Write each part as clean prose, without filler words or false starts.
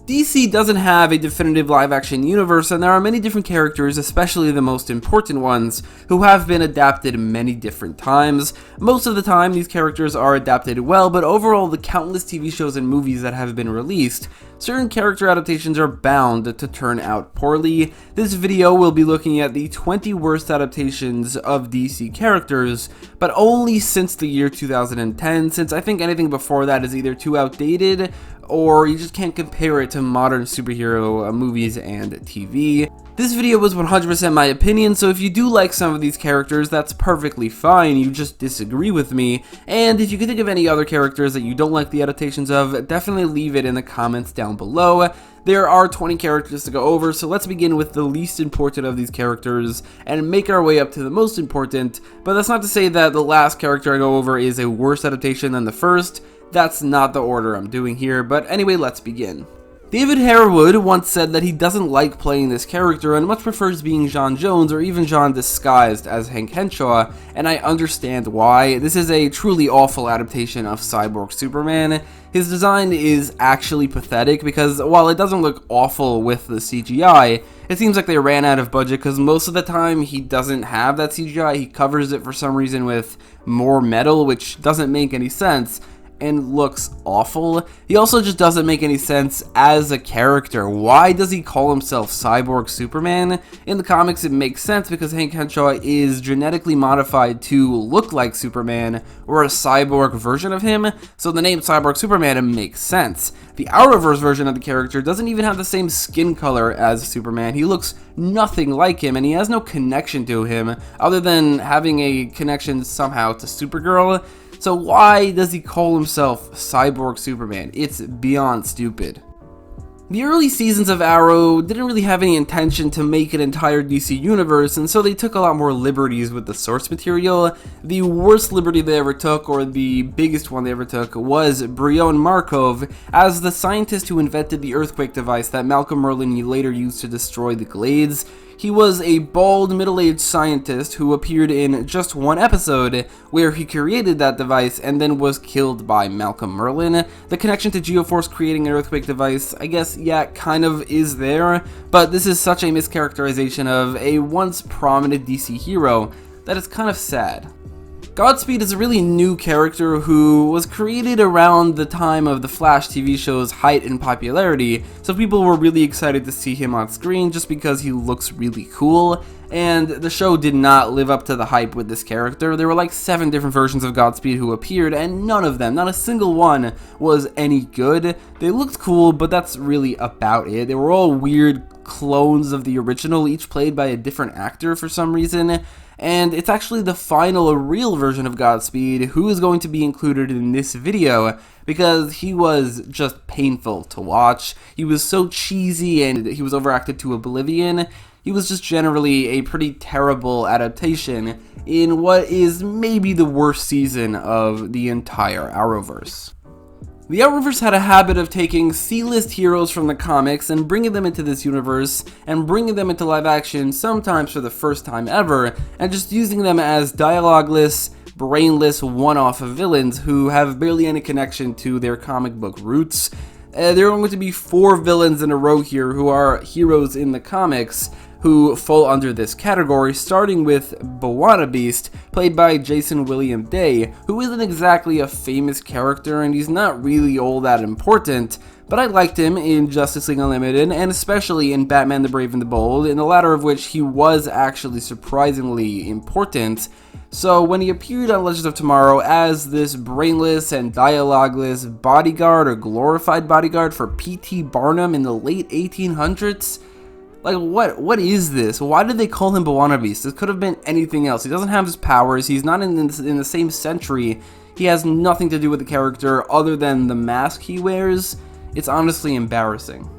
DC doesn't have a definitive live-action universe, and there are many different characters, especially the most important ones, who have been adapted many different times. Most of the time, these characters are adapted well, but overall, the countless TV shows and movies that have been released, certain character adaptations are bound to turn out poorly. This video will be looking at the 20 worst adaptations of DC characters, but only since the year 2010, since I think anything before that is either too outdated, or you just can't compare it to modern superhero movies and TV. This video was 100% my opinion, so if you do like some of these characters, that's perfectly fine, you just disagree with me, and if you can think of any other characters that you don't like the adaptations of, definitely leave it in the comments down below. There are 20 characters to go over, so let's begin with the least important of these characters and make our way up to the most important, but that's not to say that the last character I go over is a worse adaptation than the first. That's not the order I'm doing here, but anyway, let's begin. David Harewood once said that he doesn't like playing this character and much prefers being John Jones or even John disguised as Hank Henshaw, and I understand why. This is a truly awful adaptation of Cyborg Superman. His design is actually pathetic because while it doesn't look awful with the CGI, it seems like they ran out of budget because most of the time he doesn't have that CGI, he covers it for some reason with more metal, which doesn't make any sense and looks awful. He also just doesn't make any sense as a character. Why does he call himself Cyborg Superman? In the comics it makes sense because Hank Henshaw is genetically modified to look like Superman, or a cyborg version of him, so the name Cyborg Superman makes sense. The Arrowverse version of the character doesn't even have the same skin color as Superman. He looks nothing like him, and he has no connection to him, other than having a connection somehow to Supergirl. So why does he call himself Cyborg Superman? It's beyond stupid. The early seasons of Arrow didn't really have any intention to make an entire DC universe, and so they took a lot more liberties with the source material. The worst liberty they ever took, or the biggest one they ever took, was Brion Markov as the scientist who invented the earthquake device that Malcolm Merlyn later used to destroy the Glades. He was a bald, middle-aged scientist who appeared in just one episode where he created that device and then was killed by Malcolm Merlyn. The connection to Geoforce creating an earthquake device, I guess, yeah, kind of is there, but this is such a mischaracterization of a once prominent DC hero that it's kind of sad. Godspeed is a really new character who was created around the time of the Flash TV show's height in popularity, so people were really excited to see him on screen just because he looks really cool, and the show did not live up to the hype with this character. There were like 7 different versions of Godspeed who appeared, and none of them, not a single one, was any good. They looked cool, but that's really about it. They were all weird clones of the original, each played by a different actor for some reason. And it's actually the final real version of Godspeed who is going to be included in this video because he was just painful to watch. He was so cheesy and he was overacted to oblivion. He was just generally a pretty terrible adaptation in what is maybe the worst season of the entire Arrowverse. The Arrowverse had a habit of taking C-list heroes from the comics and bringing them into this universe and bringing them into live action, sometimes for the first time ever, and just using them as dialogueless, brainless one-off villains who have barely any connection to their comic book roots. There are going to be 4 villains in a row here who are heroes in the comics who fall under this category, starting with Moana Beast, played by Jason William Day, who isn't exactly a famous character and he's not really all that important, but I liked him in Justice League Unlimited and especially in Batman the Brave and the Bold, in the latter of which he was actually surprisingly important. So when he appeared on Legends of Tomorrow as this brainless and dialogueless bodyguard or glorified bodyguard for P.T. Barnum in the late 1800s, like, what is this? Why did they call him Moana Beast? This could have been anything else. He doesn't have his powers. He's not in the same century. He has nothing to do with the character other than the mask he wears. It's honestly embarrassing.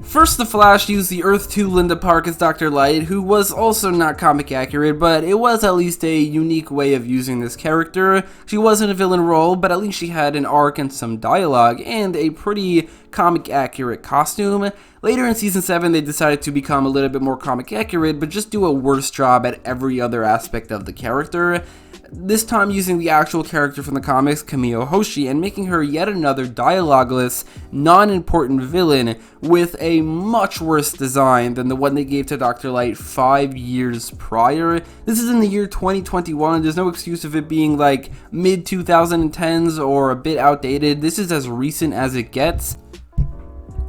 First, the Flash used the Earth 2 Linda Park as Dr. Light, who was also not comic accurate, but it was at least a unique way of using this character. She wasn't a villain role, but at least she had an arc and some dialogue, and a pretty comic accurate costume. Later in Season 7, they decided to become a little bit more comic accurate, but just do a worse job at every other aspect of the character. this time using the actual character from the comics, Kamio Hoshi, and making her yet another dialogueless, non-important villain with a much worse design than the one they gave to Dr. Light 5 years prior. This is in the year 2021, there's no excuse of it being like mid-2010s or a bit outdated. This is as recent as it gets.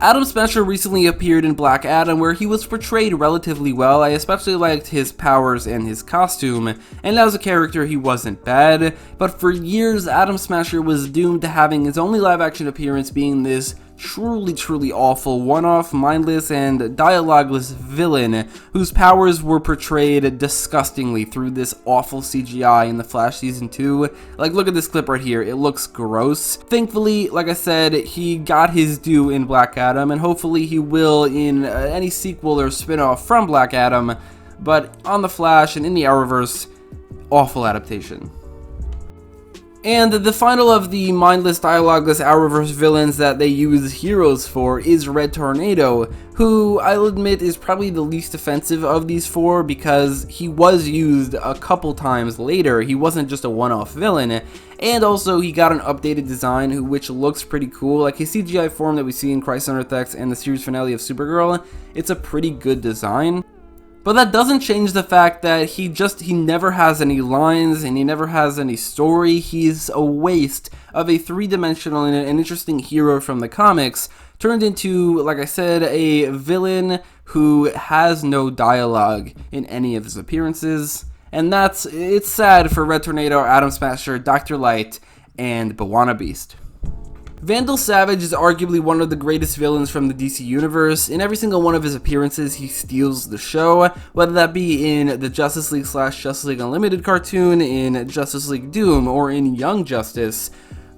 Adam Smasher recently appeared in Black Adam, where he was portrayed relatively well. I especially liked his powers and his costume, and as a character he wasn't bad, but for years Adam Smasher was doomed to having his only live action appearance being this truly awful one-off, mindless, and dialogueless villain whose powers were portrayed disgustingly through this awful CGI in The Flash Season 2. Like, look at this clip right here, it looks gross. Thankfully, like I said, he got his due in Black Adam, and hopefully he will in any sequel or spin-off from Black Adam, but on The Flash and in the Arrowverse, awful adaptation. And the final of the mindless, dialogueless Arrowverse villains that they use heroes for is Red Tornado, who I'll admit is probably the least offensive of these four because he was used a couple times later. He wasn't just a one-off villain, and also he got an updated design which looks pretty cool. Like his CGI form that we see in Crisis on Earth X and the series finale of Supergirl, it's a pretty good design. But that doesn't change the fact that he never has any lines and he never has any story. He's a waste of a three-dimensional and interesting hero from the comics turned into, like I said, a villain who has no dialogue in any of his appearances. And it's sad for Red Tornado, Adam Smasher, Dr. Light, and Moana Beast. Vandal Savage is arguably one of the greatest villains from the DC Universe. In every single one of his appearances, he steals the show, whether that be in the Justice League / Justice League Unlimited cartoon, in Justice League Doom, or in Young Justice.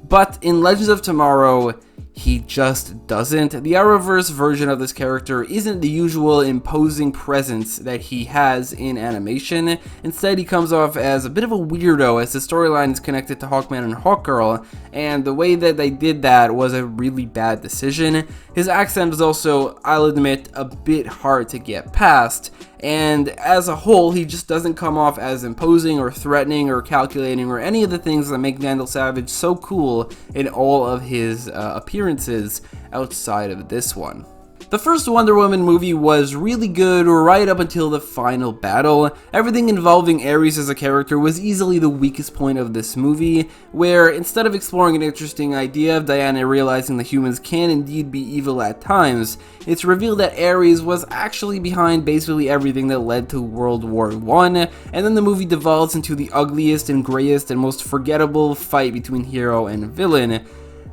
But in Legends of Tomorrow, he just doesn't. The Arrowverse version of this character isn't the usual imposing presence that he has in animation. Instead, he comes off as a bit of a weirdo as the storyline is connected to Hawkman and Hawkgirl, and the way that they did that was a really bad decision. His accent is also, I'll admit, a bit hard to get past, and as a whole, he just doesn't come off as imposing or threatening or calculating or any of the things that make Vandal Savage so cool in all of his appearances outside of this one. The first Wonder Woman movie was really good right up until the final battle. Everything involving Ares as a character was easily the weakest point of this movie, where instead of exploring an interesting idea of Diana realizing that humans can indeed be evil at times, it's revealed that Ares was actually behind basically everything that led to World War I, and then the movie devolves into the ugliest and grayest and most forgettable fight between hero and villain.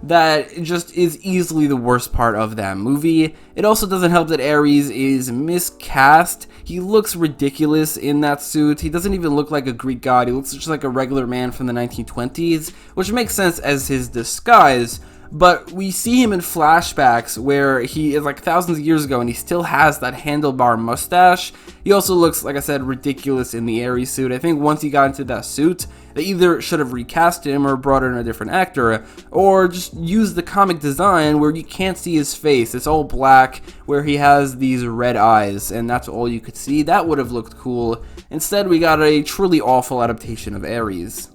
That just is easily the worst part of that movie. It also doesn't help that Ares is miscast. He looks ridiculous in that suit. He doesn't even look like a Greek god. He looks just like a regular man from the 1920s, which makes sense as his disguise. But we see him in flashbacks where he is like thousands of years ago and he still has that handlebar mustache. He also looks, like I said, ridiculous in the Ares suit. I think once he got into that suit, they either should have recast him or brought in a different actor, or just used the comic design where you can't see his face. It's all black, where he has these red eyes, and that's all you could see. That would have looked cool. Instead, we got a truly awful adaptation of Ares.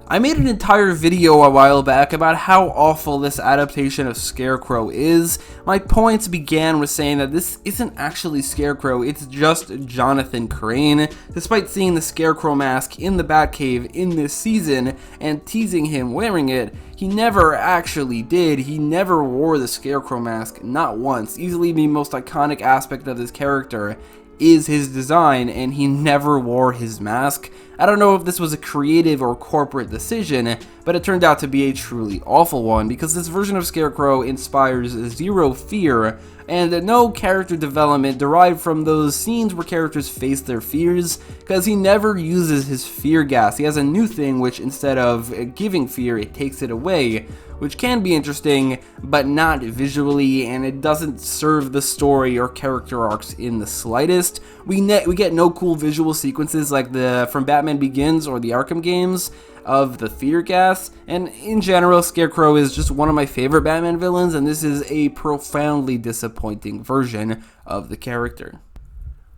I made an entire video a while back about how awful this adaptation of Scarecrow is. My points began with saying that this isn't actually Scarecrow, it's just Jonathan Crane. Despite seeing the Scarecrow mask in the Batcave in this season and teasing him wearing it, he never actually did. He never wore the Scarecrow mask, not once. Easily the most iconic aspect of this character is his design, and he never wore his mask. I don't know if this was a creative or corporate decision, but it turned out to be a truly awful one, because this version of Scarecrow inspires zero fear, and no character development derived from those scenes where characters face their fears, because he never uses his fear gas. He has a new thing which, instead of giving fear, it takes it away, which can be interesting, but not visually, and it doesn't serve the story or character arcs in the slightest. We get no cool visual sequences like the from Batman Begins or the Arkham games of the fear gas, and in general, Scarecrow is just one of my favorite Batman villains, and this is a profoundly disappointing version of the character.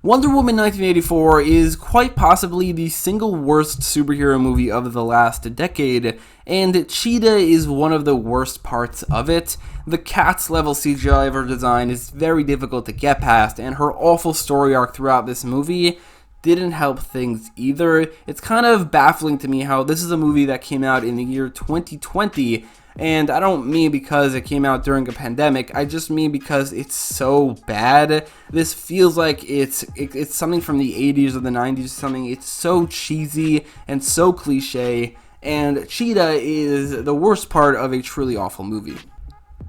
Wonder Woman 1984 is quite possibly the single worst superhero movie of the last decade, and Cheetah is one of the worst parts of it. The Cats level CGI of her design is very difficult to get past, and her awful story arc throughout this movie didn't help things either. It's kind of baffling to me how this is a movie that came out in the year 2020, and I don't mean because it came out during a pandemic, I just mean because it's so bad. This feels like it's something from the 80s or the 90s or something. It's so cheesy and so cliche, and Cheetah is the worst part of a truly awful movie.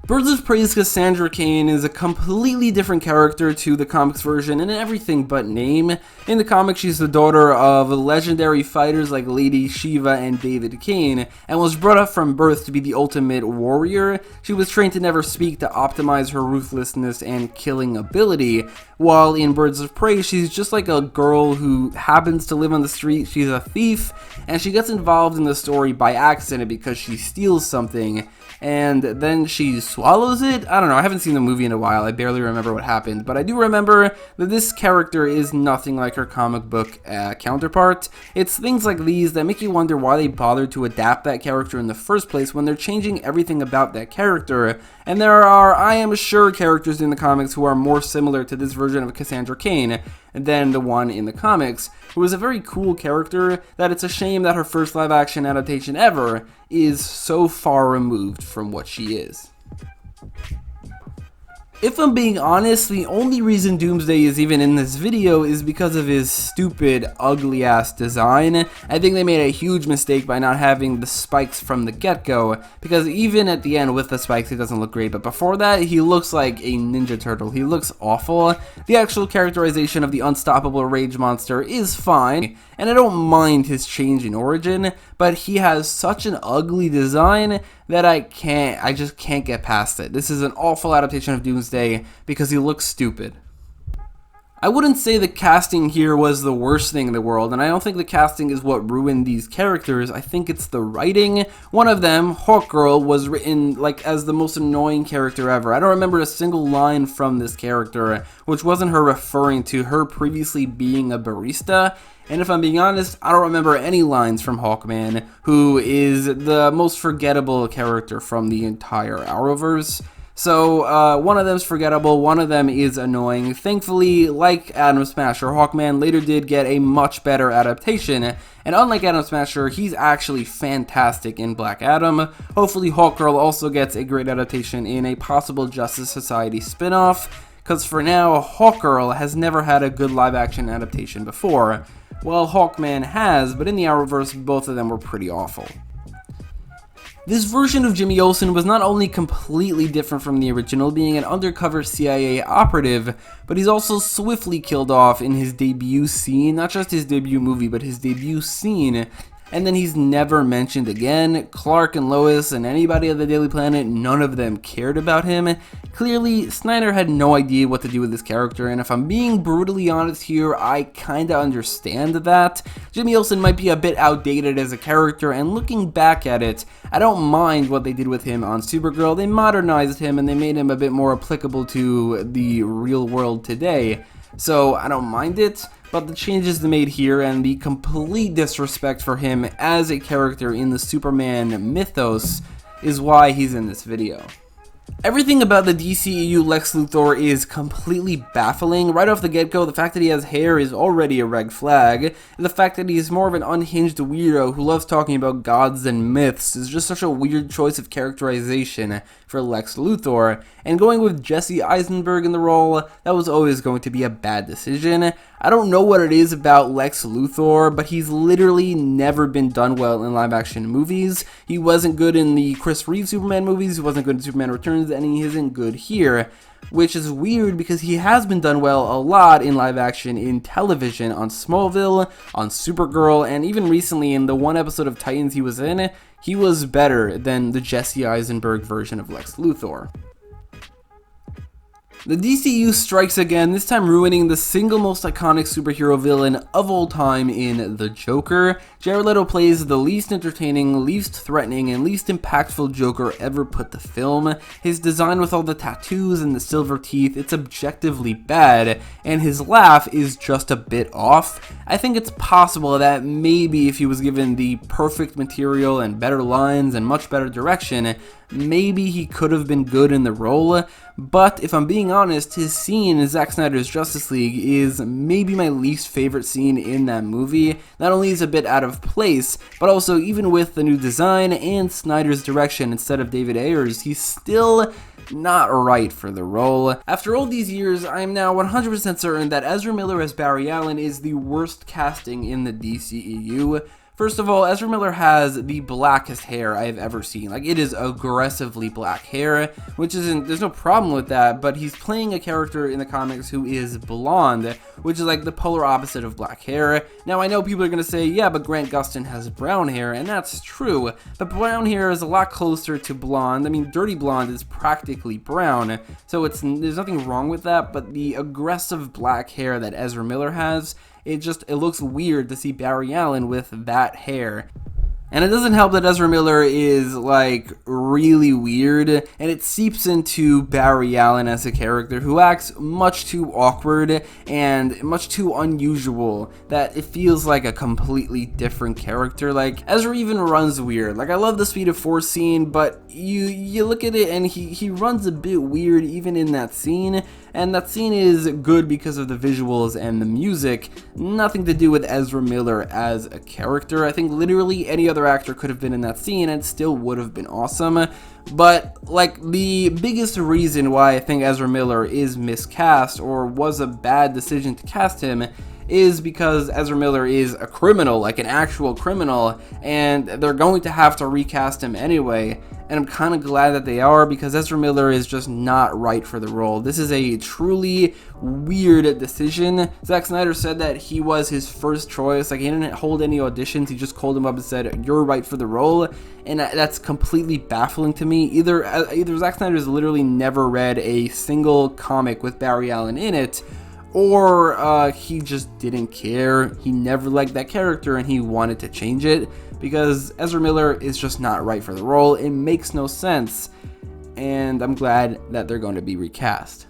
Birds of Prey's Cassandra Kane is a completely different character to the comics version in everything but name. In the comics, she's the daughter of legendary fighters like Lady Shiva and David Kane, and was brought up from birth to be the ultimate warrior. She was trained to never speak to optimize her ruthlessness and killing ability, while in Birds of Prey, she's just like a girl who happens to live on the street. She's a thief, and she gets involved in the story by accident because she steals something, and then she swallows it? I don't know, I haven't seen the movie in a while, I barely remember what happened, but I do remember that this character is nothing like her comic book counterpart. It's things like these that make you wonder why they bothered to adapt that character in the first place when they're changing everything about that character, and there are, I am sure, characters in the comics who are more similar to this version of Cassandra Kane than the one in the comics, who is a very cool character that it's a shame that her first live-action adaptation ever is so far removed from what she is. If I'm being honest, the only reason Doomsday is even in this video is because of his stupid, ugly-ass design. I think they made a huge mistake by not having the spikes from the get-go, because even at the end with the spikes, he doesn't look great, but before that, he looks like a Ninja Turtle. He looks awful. The actual characterization of the unstoppable rage monster is fine, and I don't mind his change in origin, but he has such an ugly design that I just can't get past it. This is an awful adaptation of Doomsday because he looks stupid. I wouldn't say the casting here was the worst thing in the world, and I don't think the casting is what ruined these characters. I think it's the writing. One of them, Hawkgirl, was written like as the most annoying character ever. I don't remember a single line from this character, which wasn't her referring to her previously being a barista. And if I'm being honest, I don't remember any lines from Hawkman, who is the most forgettable character from the entire Arrowverse. So, one of them's forgettable, one of them is annoying. Thankfully, like Atom Smasher, Hawkman later did get a much better adaptation, and unlike Atom Smasher, he's actually fantastic in Black Adam. Hopefully, Hawkgirl also gets a great adaptation in a possible Justice Society spin-off, because for now, Hawkgirl has never had a good live-action adaptation before. Well, Hawkman has, but in the Arrowverse, both of them were pretty awful. This version of Jimmy Olsen was not only completely different from the original, being an undercover CIA operative, but he's also swiftly killed off in his debut scene, not just his debut movie, but his debut scene, and then he's never mentioned again. Clark and Lois and anybody at the Daily Planet, none of them cared about him. Clearly, Snyder had no idea what to do with this character, and if I'm being brutally honest here, I kinda understand that. Jimmy Olsen might be a bit outdated as a character, and looking back at it, I don't mind what they did with him on Supergirl. They modernized him and they made him a bit more applicable to the real world today. So I don't mind it, but the changes they made here and the complete disrespect for him as a character in the Superman mythos is why he's in this video. Everything about the DCEU Lex Luthor is completely baffling. Right off the get-go, the fact that he has hair is already a red flag, and the fact that he's more of an unhinged weirdo who loves talking about gods and myths is just such a weird choice of characterization for Lex Luthor, and going with Jesse Eisenberg in the role, that was always going to be a bad decision. I don't know what it is about Lex Luthor, but he's literally never been done well in live-action movies. He wasn't good in the Chris Reeve Superman movies, he wasn't good in Superman Returns, and he isn't good here, which is weird because he has been done well a lot in live-action in television, on Smallville, on Supergirl, and even recently in the one episode of Titans he was in, he was better than the Jesse Eisenberg version of Lex Luthor. The DCU strikes again, this time ruining the single most iconic superhero villain of all time in the Joker. Jared Leto plays the least entertaining, least threatening, and least impactful Joker ever put to film. His design with all the tattoos and the silver teeth, it's objectively bad, and his laugh is just a bit off. I think it's possible that maybe if he was given the perfect material and better lines and much better direction, maybe he could have been good in the role, but if I'm being honest, his scene in Zack Snyder's Justice League is maybe my least favorite scene in that movie. Not only is it a bit out of place, but also even with the new design and Snyder's direction instead of David Ayer's, he's still not right for the role. After all these years, I am now 100% certain that Ezra Miller as Barry Allen is the worst casting in the DCEU. First of all, Ezra Miller has the blackest hair I have ever seen. Like, it is aggressively black hair, which isn't, there's no problem with that, but he's playing a character in the comics who is blonde, which is like the polar opposite of black hair. Now, I know people are going to say, yeah, but Grant Gustin has brown hair, and that's true, but brown hair is a lot closer to blonde. I mean, dirty blonde is practically brown, so there's nothing wrong with that, but the aggressive black hair that Ezra Miller has, it looks weird to see Barry Allen with that hair. And it doesn't help that Ezra Miller is, like, really weird, and it seeps into Barry Allen as a character who acts much too awkward and much too unusual that it feels like a completely different character. Like, Ezra even runs weird. Like, I love the Speed of Force scene, but you look at it and he runs a bit weird even in that scene, and that scene is good because of the visuals and the music, nothing to do with Ezra Miller as a character. I think literally any other actor could have been in that scene and it still would have been awesome. But, like, the biggest reason why I think Ezra Miller is miscast or was a bad decision to cast him is because Ezra Miller is a criminal, like an actual criminal, and they're going to have to recast him anyway. And I'm kind of glad that they are, because Ezra Miller is just not right for the role. This is a truly weird decision. Zack Snyder said that he was his first choice. Like, he didn't hold any auditions. He just called him up and said, "You're right for the role." And that's completely baffling to me. Either Zack Snyder's literally never read a single comic with Barry Allen in it, or he just didn't care. He never liked that character and he wanted to change it, because Ezra Miller is just not right for the role. It makes no sense, and I'm glad that they're going to be recast.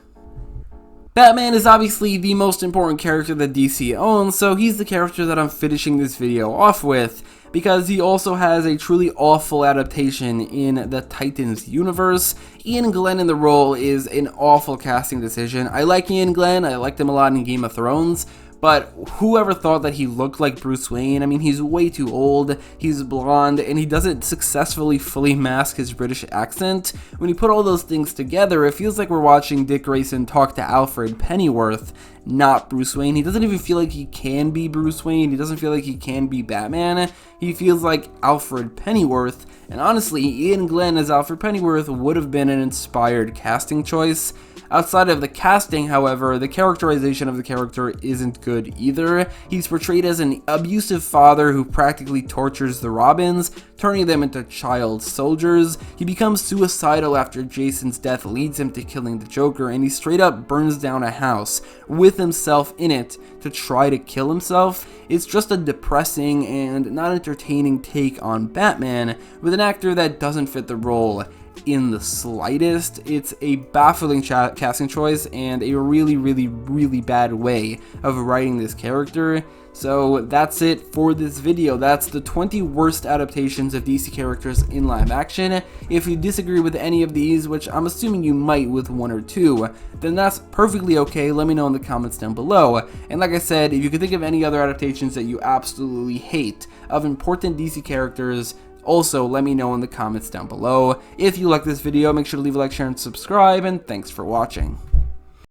Batman is obviously the most important character that DC owns, so he's the character that I'm finishing this video off with, because he also has a truly awful adaptation in the Titans universe. Ian Glenn in the role is an awful casting decision. I like Ian Glenn, I liked him a lot in Game of Thrones, but whoever thought that he looked like Bruce Wayne? I mean, he's way too old, he's blonde, and he doesn't successfully fully mask his British accent. When you put all those things together, it feels like we're watching Dick Grayson talk to Alfred Pennyworth, not Bruce Wayne. He doesn't even feel like he can be Bruce Wayne. He doesn't feel like he can be Batman. He feels like Alfred Pennyworth, and honestly, Ian Glenn as Alfred Pennyworth would have been an inspired casting choice. Outside of the casting, however, the characterization of the character isn't good either. He's portrayed as an abusive father who practically tortures the Robins, turning them into child soldiers. He becomes suicidal after Jason's death leads him to killing the Joker, and he straight up burns down a house with himself in it to try to kill himself. It's just a depressing and not entertaining take on Batman with an actor that doesn't fit the role in the slightest. It's a baffling casting choice and a really bad way of writing this character. So that's it for this video. That's the 20 worst adaptations of DC characters in live action. If you disagree with any of these, which I'm assuming you might with one or two, then that's perfectly okay. Let me know in the comments down below. And like I said, if you can think of any other adaptations that you absolutely hate of important DC characters, also let me know in the comments down below. If you like this video, make sure to leave a like, share, and subscribe, and thanks for watching.